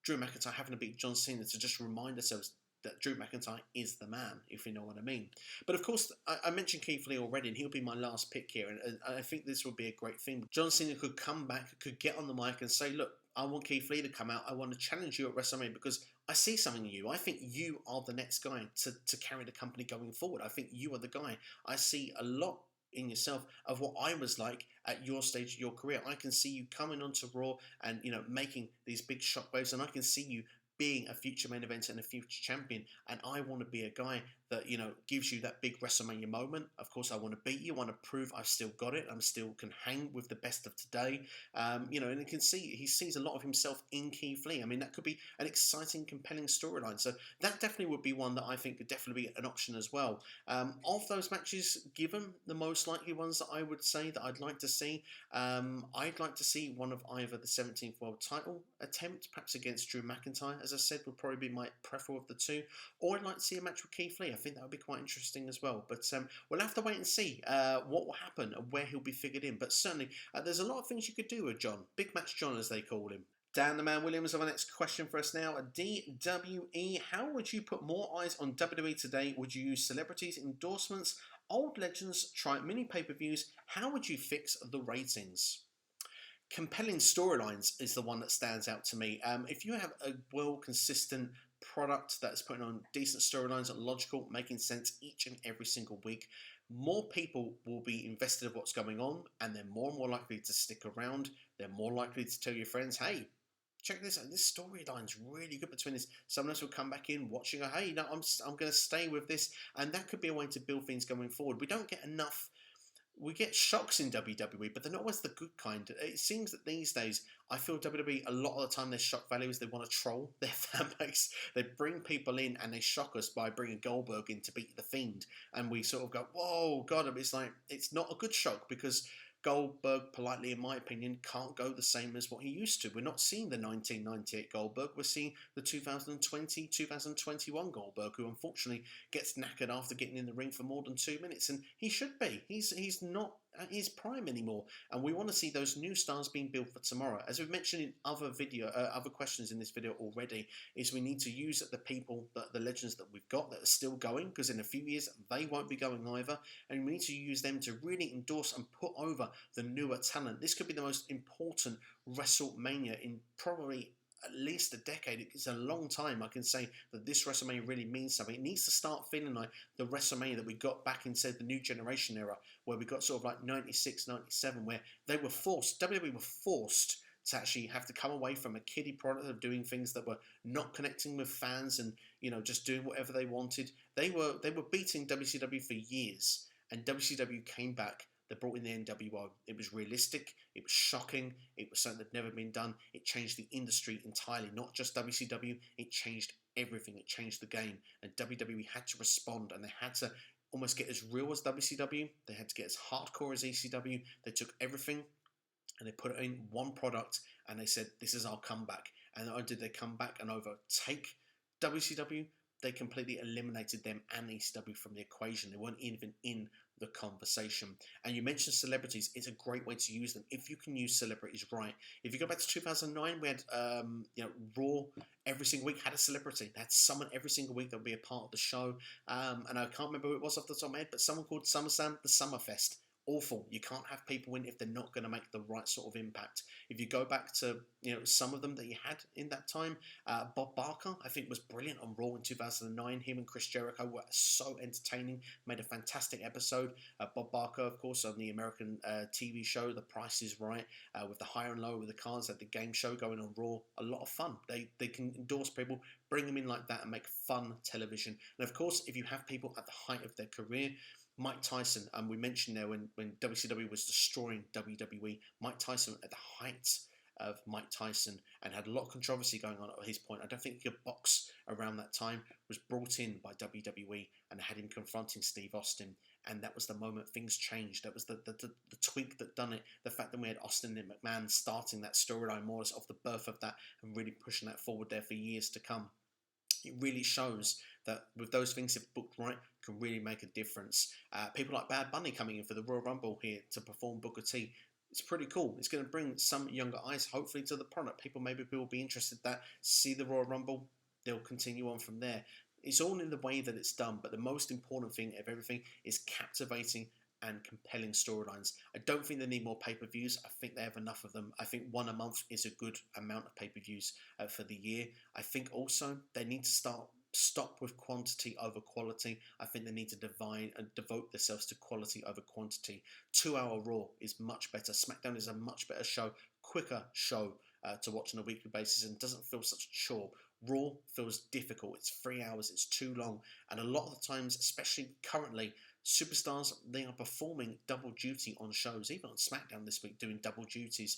Drew McIntyre having to beat John Cena to just remind ourselves that Drew McIntyre is the man, if you know what I mean. But of course, I mentioned Keith Lee already, and he'll be my last pick here, and I think this would be a great thing. John Cena could come back, could get on the mic and say, look, I want Keith Lee to come out. I want to challenge you at WrestleMania because I see something in you. I think you are the next guy to carry the company going forward. I think you are the guy. I see a lot in yourself of what I was like at your stage of your career. I can see you coming onto Raw and, you know, making these big shockwaves, and I can see you being a future main eventer and a future champion, and I want to be a guy that, you know, gives you that big WrestleMania moment. Of course, I want to beat you. I want to prove I've still got it. I'm still can hang with the best of today. You know, and you can see he sees a lot of himself in Keith Lee. I mean, that could be an exciting, compelling storyline. So that definitely would be one that I think could definitely be an option as well. Of those matches, given the most likely ones that I would say that I'd like to see, I'd like to see one of either the 17th World Title attempt, perhaps against Drew McIntyre, as I said, would probably be my preference of the two, or I'd like to see a match with Keith Lee. I think that would be quite interesting as well. But we'll have to wait and see what will happen and where he'll be figured in. But certainly, there's a lot of things you could do with John. Big Match John, as they call him. Dan the Man Williams on the next question for us now. DWE, how would you put more eyes on WWE today? Would you use celebrities, endorsements, old legends, try mini pay-per-views? How would you fix the ratings? Compelling storylines is the one that stands out to me. If you have a well consistent product that's putting on decent storylines, logical, making sense each and every single week, more people will be invested in what's going on, and they're more and more likely to stick around. They're more likely to tell your friends, hey, check this out, this storyline's really good between this. Someone else will come back in watching, hey, no, I'm going to stay with this, and that could be a way to build things going forward. We don't get enough. We get shocks in WWE, but they're not always the good kind. It seems that these days, I feel WWE, a lot of the time their shock value is they want to troll their fan base. They bring people in and they shock us by bringing Goldberg in to beat The Fiend. And we sort of go, whoa, God, it's like, it's not a good shock because Goldberg, politely in my opinion, can't go the same as what he used to. We're not seeing the 1998 Goldberg. We're seeing the 2020, 2021 Goldberg, who unfortunately gets knackered after getting in the ring for more than 2 minutes. And he should be. He's not at his prime anymore. And we want to see those new stars being built for tomorrow. As we've mentioned in other questions in this video already, is we need to use the people, the legends that we've got that are still going, because in a few years they won't be going either. And we need to use them to really endorse and put over the newer talent. This could be the most important WrestleMania in probably at least a decade. It's a long time. I can say that this WrestleMania really means something. It needs to start feeling like the WrestleMania that we got back in, say, the New Generation era, where we got sort of like 96, 97, where they were forced, WWE were forced to actually have to come away from a kiddie product of doing things that were not connecting with fans and, you know, just doing whatever they wanted. They were beating WCW for years, and WCW came back. They brought in the NWO. It was realistic. It was shocking. It was something that had never been done. It changed the industry entirely, not just WCW. It changed everything. It changed the game. And WWE had to respond, and they had to almost get as real as WCW. They had to get as hardcore as ECW. They took everything and they put it in one product, and they said, this is our comeback. And not only did they come back and overtake WCW, they completely eliminated them and ECW from the equation. They weren't even in the conversation. And you mentioned celebrities. It's a great way to use them if you can use celebrities right. If you go back to 2009, we had Raw every single week had a celebrity. They had someone every single week that would be a part of the show. And I can't remember who it was off the top of my head, but someone called SummerSlam the Summerfest. Awful. You can't have people in if they're not going to make the right sort of impact. If you go back to some of them that you had in that time, Bob Barker I think was brilliant on Raw in 2009. Him and Chris Jericho were so entertaining. Made a fantastic episode. Bob Barker, of course, on the American TV show The Price Is Right, with the higher and lower with the cards at the game show going on Raw. A lot of fun. They can endorse people, bring them in like that, and make fun television. And of course, if you have people at the height of their career, Mike Tyson, and we mentioned there when WCW was destroying WWE, Mike Tyson at the height of Mike Tyson and had a lot of controversy going on at his point. I don't think your box around that time was brought in by WWE and had him confronting Steve Austin, and that was the moment things changed. That was the tweak that done it. The fact that we had Austin and McMahon starting that storyline more as off the birth of that and really pushing that forward there for years to come. It really shows that with those things, if booked right, can really make a difference. People like Bad Bunny coming in for the Royal Rumble here to perform Booker T. It's pretty cool. It's going to bring some younger eyes, hopefully, to the product. Maybe people will be interested that see the Royal Rumble. They'll continue on from there. It's all in the way that it's done, but the most important thing of everything is captivating and compelling storylines. I don't think they need more pay-per-views. I think they have enough of them. I think one a month is a good amount of pay-per-views for the year. I think also they need to stop with quantity over quality. I think they need to devote themselves to quality over quantity. 2-hour Raw is much better. SmackDown is a much better show, quicker show to watch on a weekly basis and doesn't feel such a chore. Raw feels difficult. It's 3 hours. It's too long. And a lot of the times, especially currently, superstars, they are performing double duty on shows, even on SmackDown this week, doing double duties.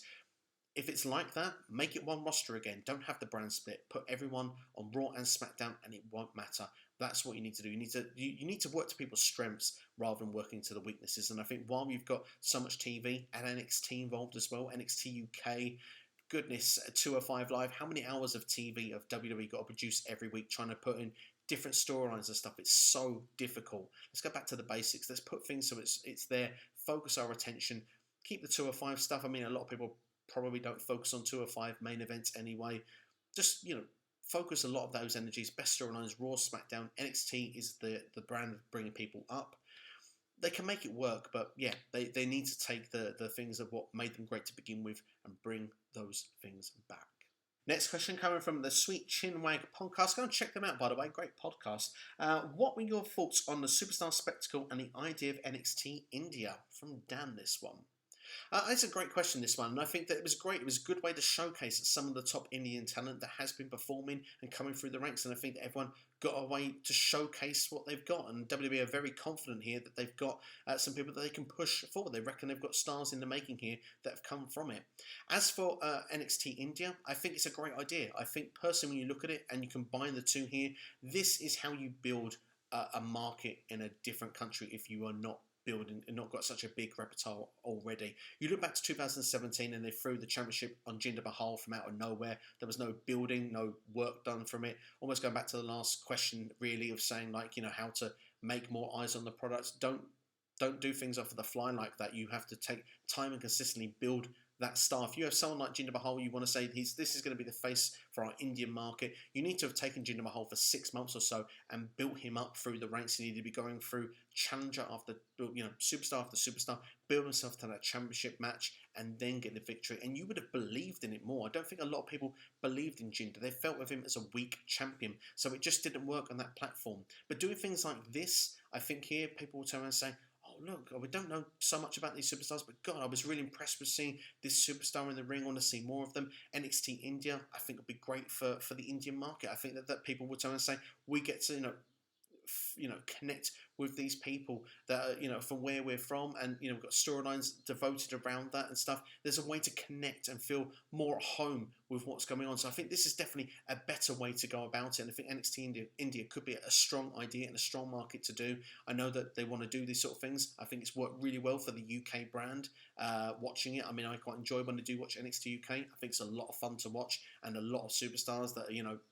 If it's like that, make it one roster again. Don't have the brand split. Put everyone on Raw and SmackDown, and it won't matter. That's what you need to do. You need to work to people's strengths rather than working to the weaknesses. And I think while you've got so much TV and NXT involved as well, NXT UK, goodness, 205 Live, how many hours of TV of WWE got to produce every week trying to put in different storylines and stuff? It's so difficult. Let's go back to the basics. Let's put things so it's there. Focus our attention. Keep the 205 stuff. I mean, a lot of people probably don't focus on 205 main events anyway. Just, focus a lot of those energies. Best storylines, Raw, SmackDown. NXT is the brand of bringing people up. They can make it work, but yeah, they need to take the things of what made them great to begin with and bring those things back. Next question coming from the Sweet Chinwag podcast. Go and check them out, by the way. Great podcast. What were your thoughts on the Superstar Spectacle and the idea of NXT India? From Dan, this one. It's a great question, this one, and I think that it was great. It was a good way to showcase some of the top Indian talent that has been performing and coming through the ranks, and I think that everyone got a way to showcase what they've got, and WWE are very confident here that they've got some people that they can push forward. They reckon they've got stars in the making here that have come from it. As for NXT India, I think it's a great idea. I think personally, when you look at it and you combine the two here, this is how you build a market in a different country if you are not building and not got such a big repertoire already. You look back to 2017 and they threw the championship on Jinder Mahal from out of nowhere. There was no building, no work done from it. Almost going back to the last question really of saying how to make more eyes on the products. Don't do things off of the fly like that. You have to take time and consistently build that star. If you have someone like Jinder Mahal, you want to say this is going to be the face for our Indian market, you need to have taken Jinder Mahal for 6 months or so and built him up through the ranks. You need to be going through challenger after, superstar after superstar, build himself to that championship match and then get the victory. And you would have believed in it more. I don't think a lot of people believed in Jinder. They felt of him as a weak champion. So it just didn't work on that platform. But doing things like this, I think here people will turn around and say, look, we don't know so much about these superstars, but God, I was really impressed with seeing this superstar in the ring. I want to see more of them. NXT India, I think would be great for the Indian market. I think that people would turn and say, we get to, connect with these people that are, from where we're from, and we've got storylines devoted around that and stuff. There's a way to connect and feel more at home with what's going on. So I think this is definitely a better way to go about it, and I think NXT India could be a strong idea and a strong market to do. I know that they want to do these sort of things. I think it's worked really well for the UK brand. Watching it, I mean, I quite enjoy when I do watch NXT UK. I think it's a lot of fun to watch, and a lot of superstars that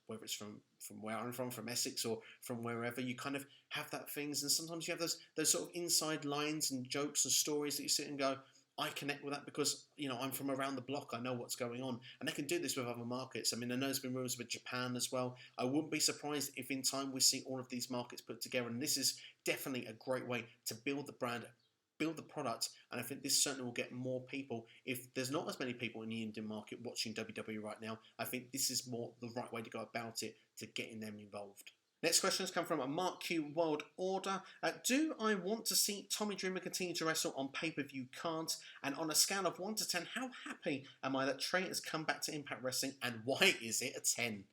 whether it's from where I'm from Essex or from wherever, you kind of have that things, and sometimes you have those sort of inside lines and jokes and stories that you sit and go, I connect with that because, I'm from around the block. I know what's going on. And they can do this with other markets. I mean, I know there's been rumours with Japan as well. I wouldn't be surprised if in time we see all of these markets put together. And this is definitely a great way to build the brand, build the product. And I think this certainly will get more people. If there's not as many people in the Indian market watching WWE right now, I think this is more the right way to go about it to getting them involved. Next question has come from a Mark Q World Order. Do I want to see Tommy Dreamer continue to wrestle on pay-per-view cards? And on a scale of 1 to 10, how happy am I that Trey has come back to Impact Wrestling? And why is it a 10?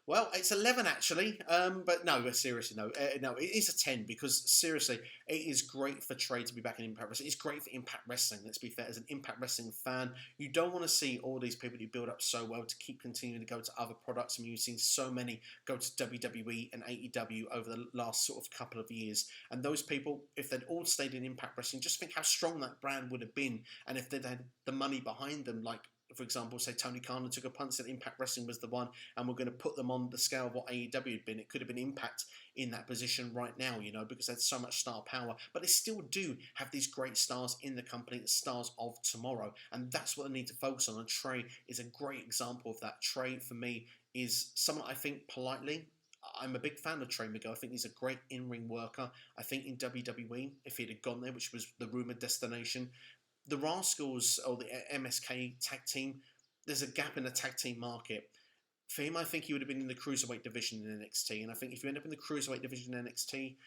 Well, it's 11 actually, but no, seriously, no, no, it is a 10 because seriously, it is great for Trey to be back in Impact Wrestling. It's great for Impact Wrestling. Let's be fair, as an Impact Wrestling fan, you don't want to see all these people you build up so well to keep continuing to go to other products. I mean, you've seen so many go to WWE and AEW over the last sort of couple of years, and those people, if they'd all stayed in Impact Wrestling, just think how strong that brand would have been, and if they'd had the money behind them, like, for example, say Tony Khan took a punt, said Impact Wrestling was the one, and we're going to put them on the scale of what AEW had been. It could have been Impact in that position right now, you know, because they had so much star power. But they still do have these great stars in the company, the stars of tomorrow, and that's what they need to focus on. And Trey is a great example of that. Trey, for me, is someone I think politely. I'm a big fan of Trey Miguel. I think he's a great in-ring worker. I think in WWE, if he'd have gone there, which was the rumoured destination, the Rascals or the MSK tag team, there's a gap in the tag team market. For him, I think he would have been in the Cruiserweight division in NXT. And I think if you end up in the Cruiserweight division in NXT,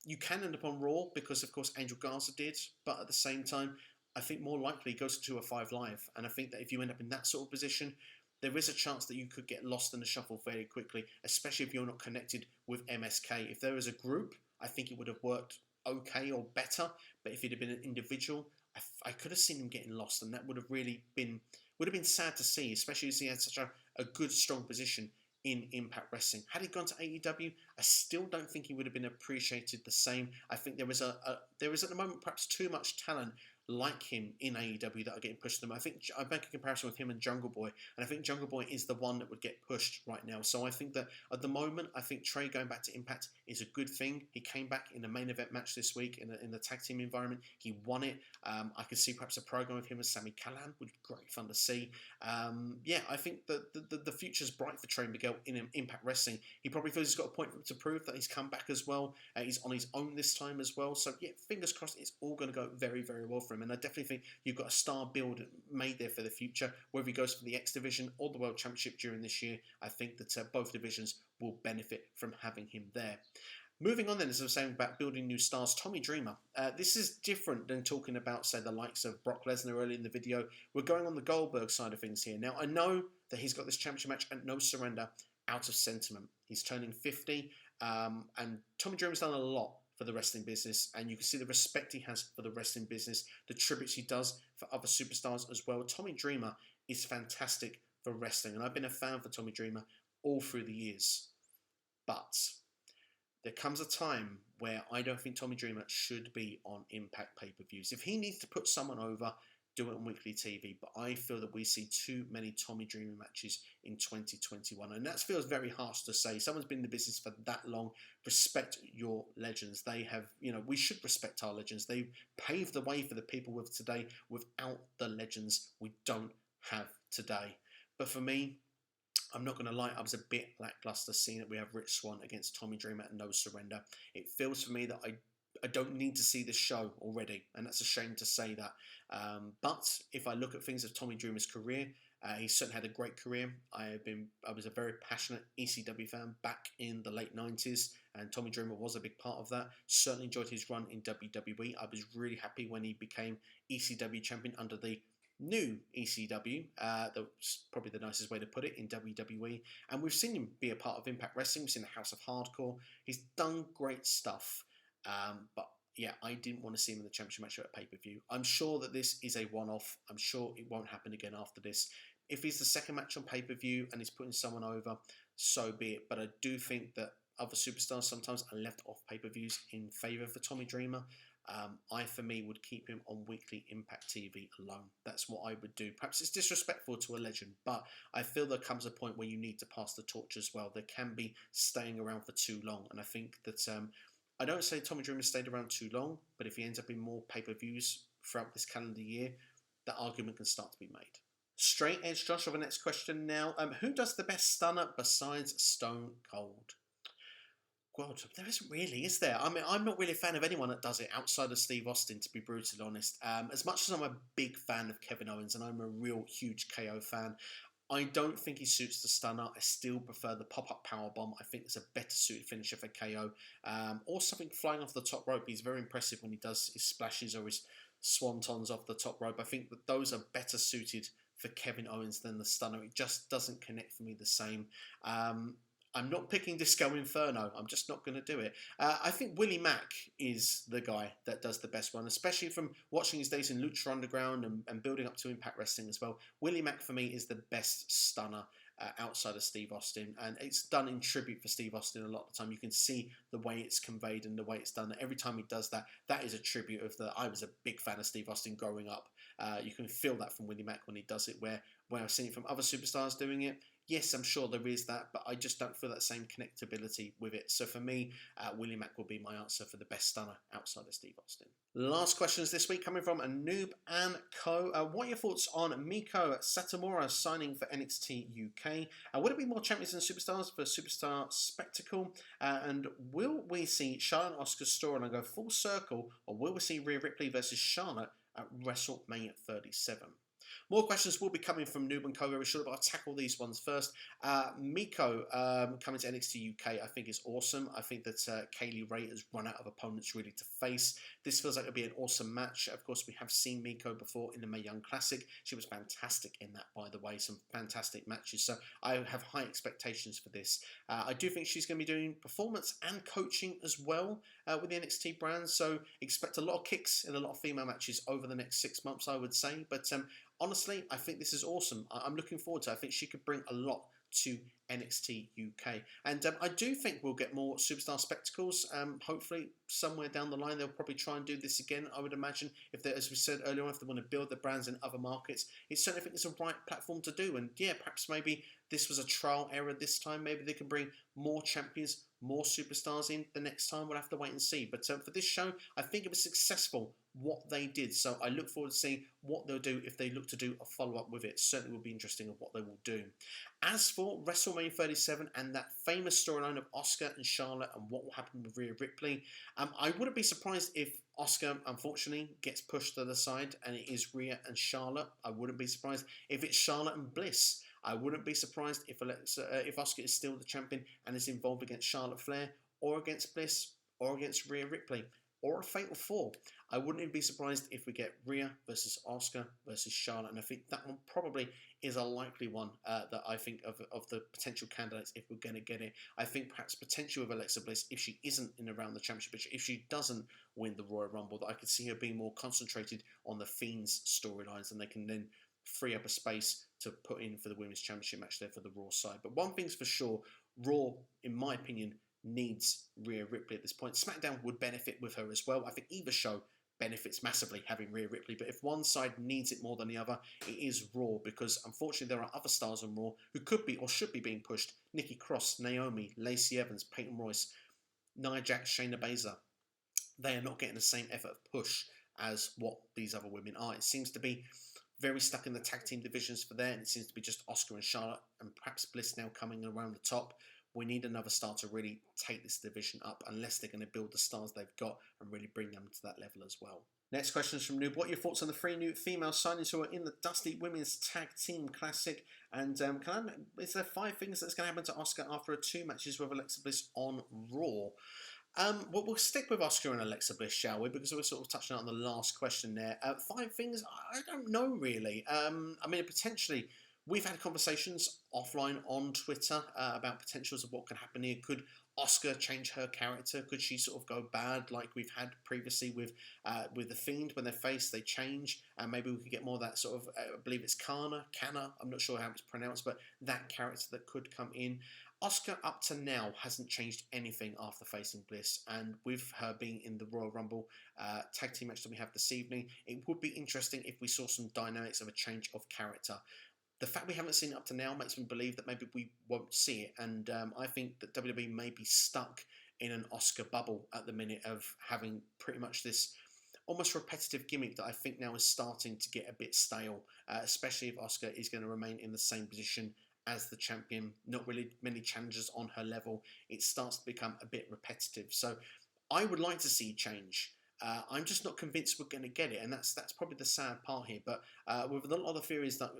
you can end up on Raw because, of course, Angel Garza did. But at the same time, I think more likely he goes to 205 Live. And I think that if you end up in that sort of position, there is a chance that you could get lost in the shuffle very quickly, especially if you're not connected with MSK. If there was a group, I think it would have worked okay or better. But if it had been an individual, I could have seen him getting lost, and that would have been sad to see, especially as he had such a good, strong position in Impact Wrestling. Had he gone to AEW, I still don't think he would have been appreciated the same. I think there is at the moment perhaps too much talent like him in AEW that are getting pushed to them. I think I make a comparison with him and Jungle Boy, and I think Jungle Boy is the one that would get pushed right now. So I think that at the moment, I think Trey going back to Impact is a good thing. He came back in a main event match this week in the tag team environment. He won it. I could see perhaps a program with him and Sami Callihan would be great fun to see. Yeah, I think that the future's bright for Trey Miguel in Impact Wrestling. He probably feels he's got a point to prove that he's come back as well. He's on his own this time as well. So yeah, fingers crossed it's all going to go very, very well for him. And I definitely think you've got a star build made there for the future. Whether he goes for the X Division or the World Championship during this year, I think that both divisions will benefit from having him there. Moving on then, as I was saying about building new stars, Tommy Dreamer. This is different than talking about, say, the likes of Brock Lesnar early in the video. We're going on the Goldberg side of things here. Now, I know that he's got this championship match at No Surrender out of sentiment. He's turning 50, and Tommy Dreamer's done a lot for the wrestling business, and you can see the respect he has for the wrestling business, the tributes he does for other superstars as well. Tommy Dreamer is fantastic for wrestling, and I've been a fan for Tommy Dreamer all through the years. But there comes a time where I don't think Tommy Dreamer should be on Impact pay-per-views. If he needs to put someone over, do it on weekly TV, but I feel that we see too many Tommy Dreamer matches in 2021, and that feels very harsh to say. Someone's been in the business for that long. Respect your legends. They have, we should respect our legends. They've paved the way for the people with today. Without the legends, we don't have today. But for me, I'm not going to lie, I was a bit lackluster seeing that we have Rich Swann against Tommy Dreamer at No Surrender. It feels for me that I don't need to see this show already, and that's a shame to say that. But if I look at things of Tommy Dreamer's career, he certainly had a great career. I was a very passionate ECW fan back in the late 90s, and Tommy Dreamer was a big part of that. Certainly enjoyed his run in WWE. I was really happy when he became ECW champion under the new ECW. That's probably the nicest way to put it, in WWE. And we've seen him be a part of Impact Wrestling. We've seen the House of Hardcore. He's done great stuff. But yeah, I didn't want to see him in the championship match at pay-per-view. I'm sure that this is a one-off. I'm sure it won't happen again after this. If he's the second match on pay-per-view and he's putting someone over, so be it. But I do think that other superstars sometimes are left off pay-per-views in favour for Tommy Dreamer. I, for me, would keep him on weekly Impact TV alone. That's what I would do. Perhaps it's disrespectful to a legend, but I feel there comes a point where you need to pass the torch as well. There can be staying around for too long, and I think that I don't say Tommy Dreamer stayed around too long, but if he ends up in more pay-per-views throughout this calendar year, that argument can start to be made. Straight Edge Josh with the next question now. Who does the best stunner besides Stone Cold? God, there isn't really, is there? I mean, I'm not really a fan of anyone that does it outside of Steve Austin, to be brutally honest. As much as I'm a big fan of Kevin Owens, and I'm a real huge KO fan, I don't think he suits the stunner. I still prefer the pop-up powerbomb. I think it's a better suited finisher for KO. Or something flying off the top rope. He's very impressive when he does his splashes or his swantons off the top rope. I think that those are better suited for Kevin Owens than the stunner. It just doesn't connect for me the same. I'm not picking Disco Inferno. I'm just not going to do it. I think Willie Mack is the guy that does the best one, especially from watching his days in Lucha Underground and building up to Impact Wrestling as well. Willie Mack, for me, is the best stunner outside of Steve Austin, and it's done in tribute for Steve Austin a lot of the time. You can see the way it's conveyed and the way it's done. Every time he does that, that is a tribute of the. I was a big fan of Steve Austin growing up. You can feel that from Willie Mack when he does it, where I've seen it from other superstars doing it. Yes, I'm sure there is that, but I just don't feel that same connectability with it. So for me, Willie Mack will be my answer for the best stunner outside of Steve Austin. Last questions this week coming from Noob and Co. What are your thoughts on Miko Satomura signing for NXT UK? Would it be more champions and superstars for Superstar Spectacle? And will we see Charlotte and Asuka's storyline go full circle, or will we see Rhea Ripley versus Charlotte at WrestleMania 37? More questions will be coming from Noob and Co. We're sure, but I'll tackle these ones first. Miko coming to NXT UK, I think is awesome. I think that Kaylee Ray has run out of opponents really to face. This feels like it'll be an awesome match. Of course, we have seen Miko before in the Mae Young Classic. She was fantastic in that, by the way. Some fantastic matches. So I have high expectations for this. I do think she's going to be doing performance and coaching as well with the NXT brand. So expect a lot of kicks in a lot of female matches over the next 6 months, I would say. But honestly, I think this is awesome. I'm looking forward to it. I think she could bring a lot to NXT UK. And I do think we'll get more Superstar Spectacles. Hopefully, somewhere down the line, they'll probably try and do this again, I would imagine. If they, as we said earlier on, if they want to build their brands in other markets, it certainly think it's a right platform to do. And yeah, perhaps maybe this was a trial error this time. Maybe they can bring more champions, more superstars in the next time. We'll have to wait and see. But for this show, I think it was successful what they did. So I look forward to seeing what they'll do if they look to do a follow-up with it. Certainly will be interesting of what they will do. As for WrestleMania 37 and that famous storyline of Asuka and Charlotte and what will happen with Rhea Ripley, I wouldn't be surprised if Asuka, unfortunately, gets pushed to the side and it is Rhea and Charlotte. I wouldn't be surprised if it's Charlotte and Bliss. I wouldn't be surprised if Asuka is still the champion and is involved against Charlotte Flair or against Bliss or against Rhea Ripley or a Fatal 4. I wouldn't even be surprised if we get Rhea versus Asuka versus Charlotte, and I think that one probably is a likely one that I think of the potential candidates if we're going to get it. I think perhaps potential with Alexa Bliss, if she isn't in around the championship, if she doesn't win the Royal Rumble, that I could see her being more concentrated on the Fiend's storylines, and they can then free up a space to put in for the Women's Championship match there for the Raw side. But one thing's for sure, Raw, in my opinion, needs Rhea Ripley at this point. SmackDown would benefit with her as well. I think either show benefits massively having Rhea Ripley, but if one side needs it more than the other, it is Raw, because unfortunately there are other stars on Raw who could be or should be being pushed. Nikki Cross, Naomi, Lacey Evans, Peyton Royce, Nia Jax, Shayna Baszler. They are not getting the same effort of push as what these other women are. It seems to be very stuck in the tag team divisions for there, and it seems to be just Asuka and Charlotte and perhaps Bliss now coming around the top. We need another star to really take this division up, unless they're going to build the stars they've got and really bring them to that level as well. Next question is from Noob. What are your thoughts on the 3 new female signings who are in the Dusty Women's Tag Team Classic? And is there 5 things that's going to happen to Asuka after her 2 matches with Alexa Bliss on Raw? Well, we'll stick with Asuka and Alexa Bliss, shall we? Because we're sort of touching on the last question there. 5 things? I don't know, really. I mean, potentially, we've had conversations offline on Twitter about potentials of what could happen here. Could Asuka change her character? Could she sort of go bad like we've had previously with The Fiend? When they're faced, they change. And maybe we could get more of that sort of, I believe it's Kana, I'm not sure how it's pronounced, but that character that could come in. Asuka up to now hasn't changed anything after facing Bliss, and with her being in the Royal Rumble tag team match that we have this evening, it would be interesting if we saw some dynamics of a change of character. The fact we haven't seen it up to now makes me believe that maybe we won't see it, and I think that WWE may be stuck in an Asuka bubble at the minute of having pretty much this almost repetitive gimmick that I think now is starting to get a bit stale, especially if Asuka is going to remain in the same position as the champion, not really many challenges on her level. It starts to become a bit repetitive. So I would like to see change. I'm just not convinced we're going to get it, and that's probably the sad part here. But with a lot of the theories that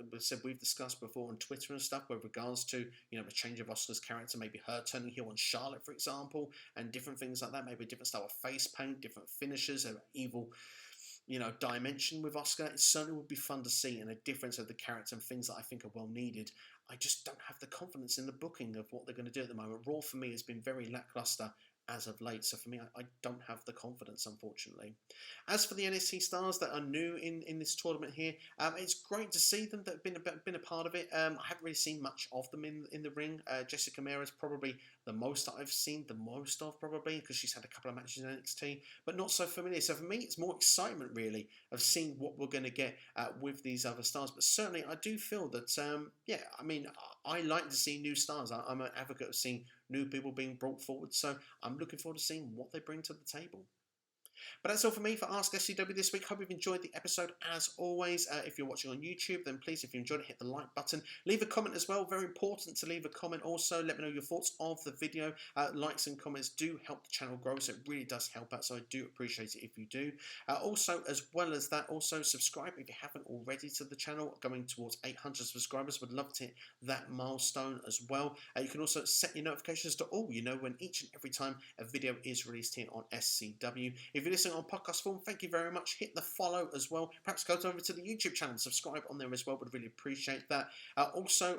we've discussed before on Twitter and stuff, with regards to the change of Asuka's character, maybe her turning heel on Charlotte, for example, and different things like that, maybe a different style of face paint, different finishers, evil dimension with Asuka. It certainly would be fun to see, and a difference of the character and things that I think are well needed. I just don't have the confidence in the booking of what they're going to do at the moment. Raw for me has been very lackluster as of late, so for me, I don't have the confidence, unfortunately. As for the NXT stars that are new in this tournament here, it's great to see them that have been a part of it. I haven't really seen much of them in the ring. Jessica Mera is probably the most that I've seen the most of, probably, because she's had a couple of matches in NXT, but not so familiar. So for me, it's more excitement, really, of seeing what we're going to get with these other stars. But certainly, I do feel that, I like to see new stars. I'm an advocate of seeing new people being brought forward, so I'm looking forward to seeing what they bring to the table. But that's all for me for AskSCW this week. Hope you've enjoyed the episode as always. If you're watching on YouTube, then please, if you enjoyed it, hit the like button. Leave a comment as well. Very important to leave a comment also. Let me know your thoughts of the video. Likes and comments do help the channel grow, so it really does help out. So I do appreciate it if you do. Also, as well as that, also subscribe if you haven't already to the channel. Going towards 800 subscribers. Would love to hit that milestone as well. You can also set your notifications to all. You know when each and every time a video is released here on SCW. If you're listening on podcast form, thank you very much. Hit the follow as well. Perhaps go over to the YouTube channel, subscribe on there as well. Would really appreciate that. Also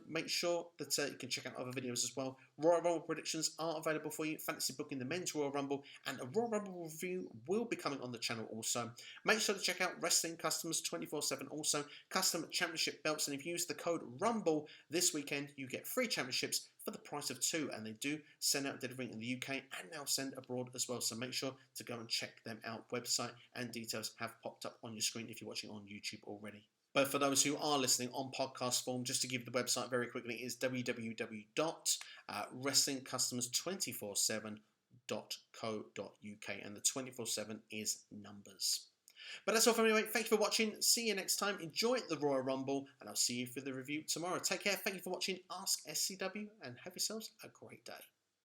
make sure that you can check out other videos as well. Royal Rumble predictions are available for you. Fantasy booking the men's Royal Rumble, and a Royal Rumble review will be coming on the channel also. Make sure to check out Wrestling Customs 24/7. Also, custom championship belts, and if you use the code RUMBLE this weekend, you get 3 championships for the price of 2, and they do send out delivering in the UK and now send abroad as well, so make sure to go and check them out. Website and details have popped up on your screen if you're watching on YouTube already. But for those who are listening on podcast form, just to give the website very quickly, is www.wrestlingcustoms247.co.uk, and the 24/7 is numbers. But that's all from me, mate. Thank you for watching. See you next time. Enjoy the Royal Rumble, and I'll see you for the review tomorrow. Take care. Thank you for watching Ask SCW, and have yourselves a great day.